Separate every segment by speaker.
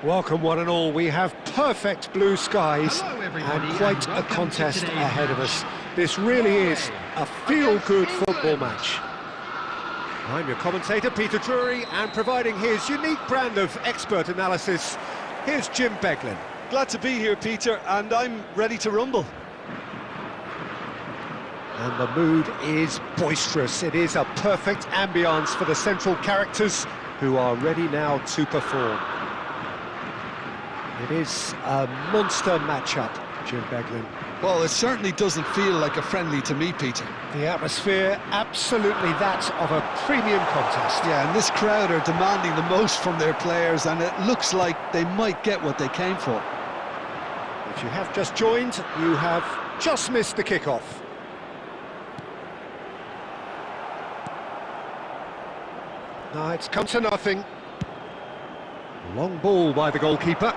Speaker 1: Welcome one and all. We have perfect blue skies and quite a contest ahead of us. This really is a feel-good football match. I'm your commentator, Peter Drury, and providing his unique brand of expert analysis, here's Jim Beglin.
Speaker 2: Glad to be here, Peter, and I'm ready to rumble.
Speaker 1: And the mood is boisterous. It is a perfect ambience for the central characters who are ready now to perform. It is a monster matchup, Jim Beglin.
Speaker 2: Well, it certainly doesn't feel like a friendly to me, Peter.
Speaker 1: The atmosphere, absolutely that of a premium contest.
Speaker 2: Yeah, and this crowd are demanding the most from their players, and it looks like they might get what they came for.
Speaker 1: If you have just joined, you have just missed the kickoff. No, it's come to nothing. Long ball by the goalkeeper.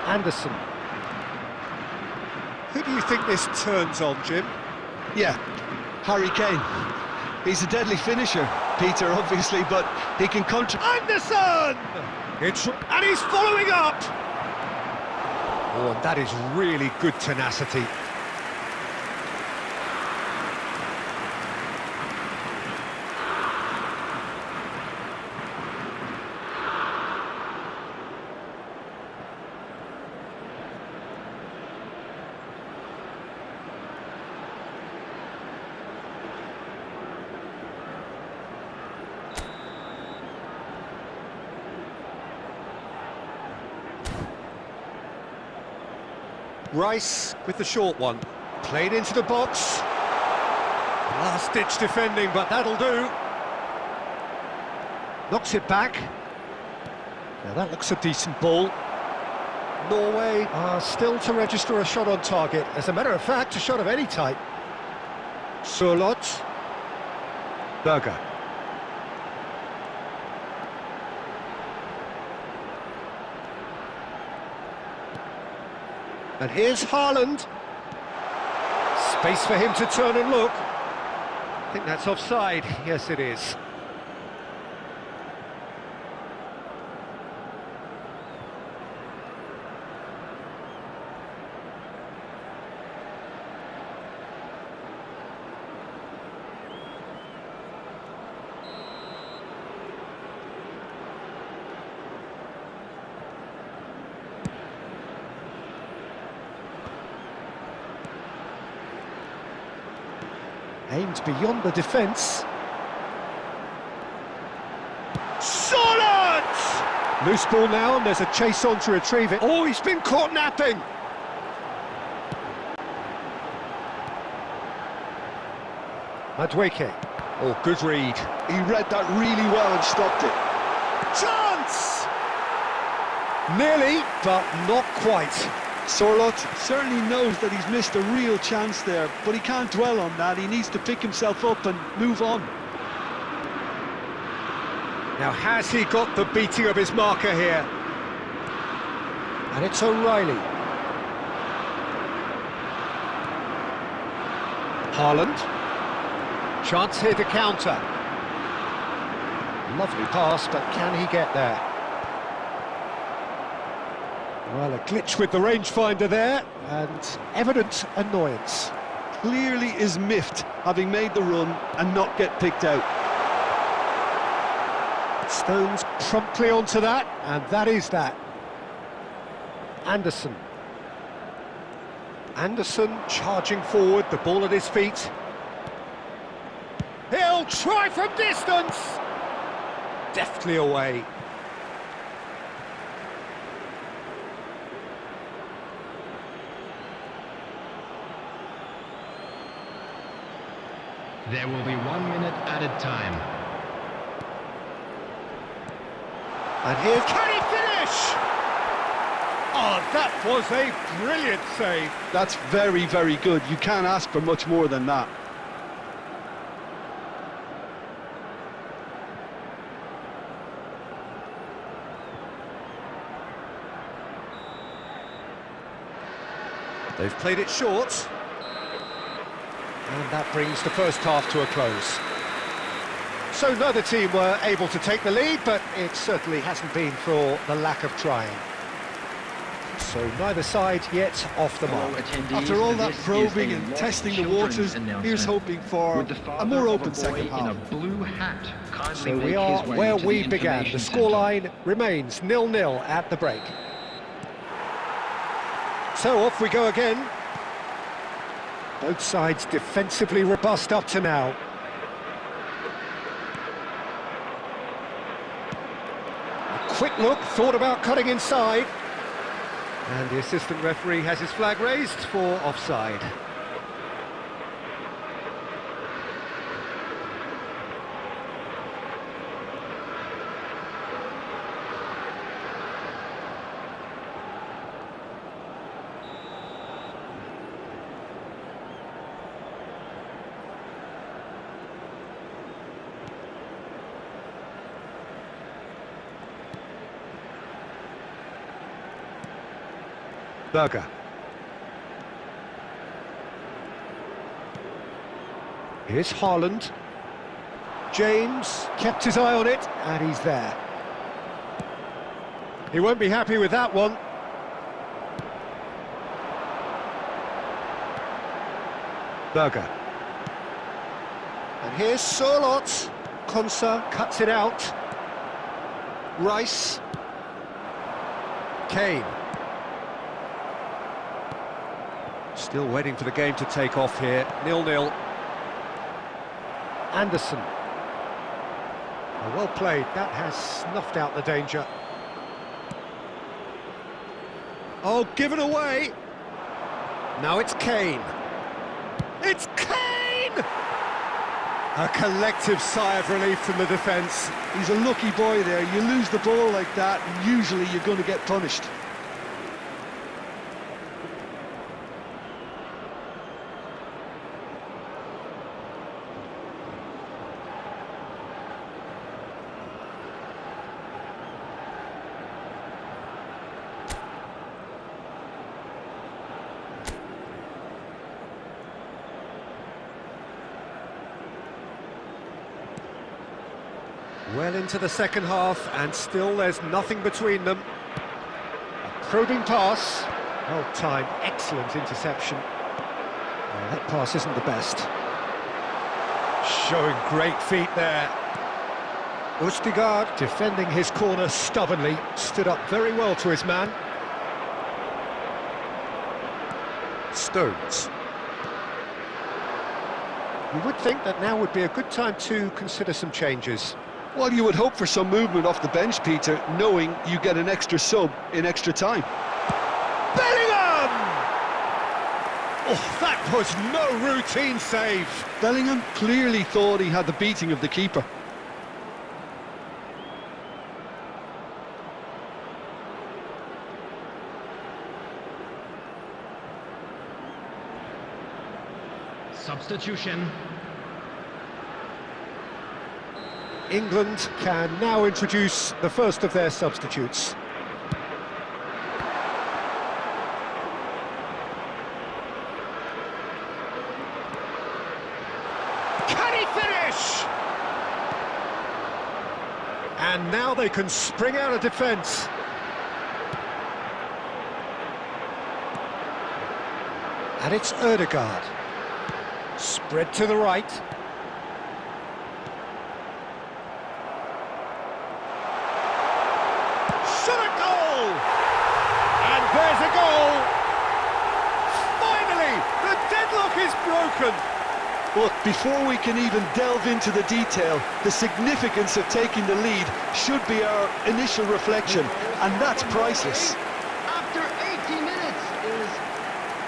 Speaker 1: Anderson. Who do you think this turns on, Jim?
Speaker 2: Yeah, Harry Kane. He's a deadly finisher, Peter, obviously, but he can
Speaker 1: Anderson! And he's following up! Oh, and that is really good tenacity. Rice with the short one, played into the box. Last-ditch defending, but that'll do. Knocks it back. Now that looks a decent ball. Norway are still to register a shot on target. As a matter of fact, a shot of any type. Surlot. Berger. And here's Haaland. Space for him to turn and look. I think that's offside. Yes, it is. Aimed beyond the defence. Solid! Loose ball now, and there's a chase on to retrieve it. Oh, he's been caught napping! Madueke. Oh, good read.
Speaker 2: He read that really well and stopped it.
Speaker 1: Chance! Nearly, but not quite.
Speaker 2: Surlot certainly knows that he's missed a real chance there, but he can't dwell on that. He needs to pick himself up and move on.
Speaker 1: Now, has he got the beating of his marker here? And it's O'Reilly. Haaland. Chance here to counter. Lovely pass, but can he get there? Well, a glitch with the rangefinder there, and evident annoyance.
Speaker 2: Clearly is miffed, having made the run and not get picked out.
Speaker 1: Stones promptly onto that, and that is that. Anderson. Anderson charging forward, the ball at his feet. He'll try from distance! Deftly away.
Speaker 3: There will be 1 minute added time.
Speaker 1: And here's... Can he finish? Oh, that was a brilliant save.
Speaker 2: That's very, very good. You can't ask for much more than that.
Speaker 1: They've played it short. And that brings the first half to a close. So neither team were able to take the lead, but it certainly hasn't been for the lack of trying. So neither side yet off the mark.
Speaker 2: After all that probing and testing the waters, here's hoping for a more open second half.
Speaker 1: So we are where we began. The scoreline remains 0-0 at the break. So off we go again. Both sides defensively robust up to now. A quick look, thought about cutting inside. And the assistant referee has his flag raised for offside. Berger. Here's Haaland. James kept his eye on it, and he's there. He won't be happy with that one. Berger. And here's Sørloth. Konsa cuts it out. Rice. Kane. Still waiting for the game to take off here. 0-0. Anderson. Oh, well played. That has snuffed out the danger. Oh, given away. Now it's Kane. It's Kane! A collective sigh of relief from the defence.
Speaker 2: He's a lucky boy there. You lose the ball like that, and usually you're going to get punished.
Speaker 1: Well into the second half, and still there's nothing between them. A probing pass. Well timed, excellent interception. Oh, that pass isn't the best. Showing great feet there. Østigard, defending his corner stubbornly, stood up very well to his man. Stones. You would think that now would be a good time to consider some changes.
Speaker 2: Well, you would hope for some movement off the bench, Peter, knowing you get an extra sub in extra time.
Speaker 1: Bellingham! Oh, that was no routine save.
Speaker 2: Bellingham clearly thought he had the beating of the keeper.
Speaker 3: Substitution.
Speaker 1: England can now introduce the first of their substitutes. Can he finish? And now they can spring out of defence. And it's Ødegaard. Spread to the right. Shot a goal! And there's a goal! Finally, the deadlock is broken!
Speaker 2: Look, before we can even delve into the detail, the significance of taking the lead should be our initial reflection, and that's priceless.
Speaker 3: After 80 minutes is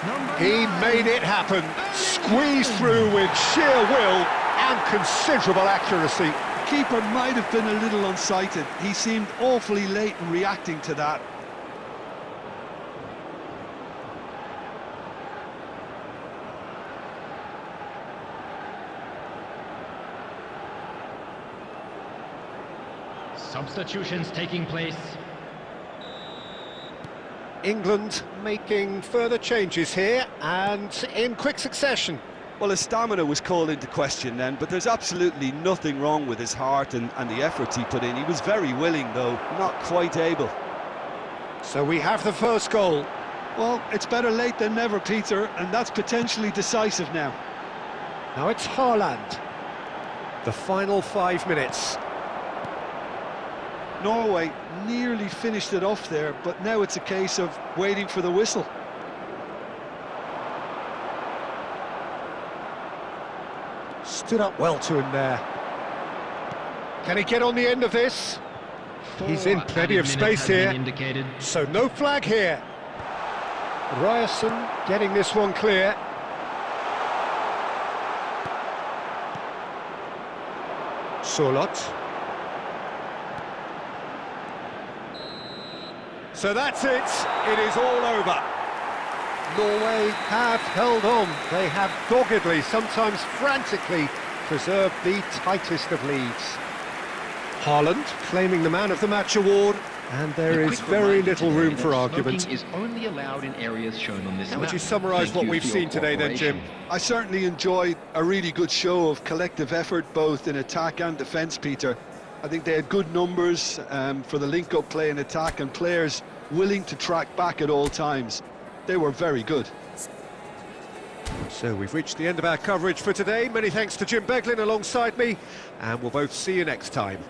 Speaker 3: number
Speaker 1: He
Speaker 3: 9.
Speaker 1: made it happen, squeezed through with sheer will and considerable accuracy.
Speaker 2: Keeper might have been a little unsighted. He seemed awfully late in reacting to that.
Speaker 3: Substitutions taking place.
Speaker 1: England making further changes here, and in quick succession.
Speaker 2: Well, his stamina was called into question then, but there's absolutely nothing wrong with his heart and the efforts he put in. He was very willing, though, not quite able.
Speaker 1: So we have the first goal.
Speaker 2: Well, it's better late than never, Peter, and that's potentially decisive now.
Speaker 1: Now it's Haaland. The final 5 minutes.
Speaker 2: Norway nearly finished it off there, but now it's a case of waiting for the whistle.
Speaker 1: Stood up well to him there. Can he get on the end of this? He's in plenty of space here, so no flag here. Ryerson getting this one clear. Solot. So that's it. It is all over. Norway have held on. They have doggedly, sometimes frantically, preserved the tightest of leads. Haaland claiming the Man of the Match award, and there is very little room for argument.
Speaker 3: Is only allowed in areas shown on this
Speaker 1: How would
Speaker 3: map.
Speaker 1: you summarise what we've seen today then, Jim?
Speaker 2: I certainly enjoyed a really good show of collective effort, both in attack and defence, Peter. I think they had good numbers for the link-up play in attack, and players willing to track back at all times. They were very good.
Speaker 1: So we've reached the end of our coverage for today. Many thanks to Jim Beglin alongside me, and we'll both see you next time.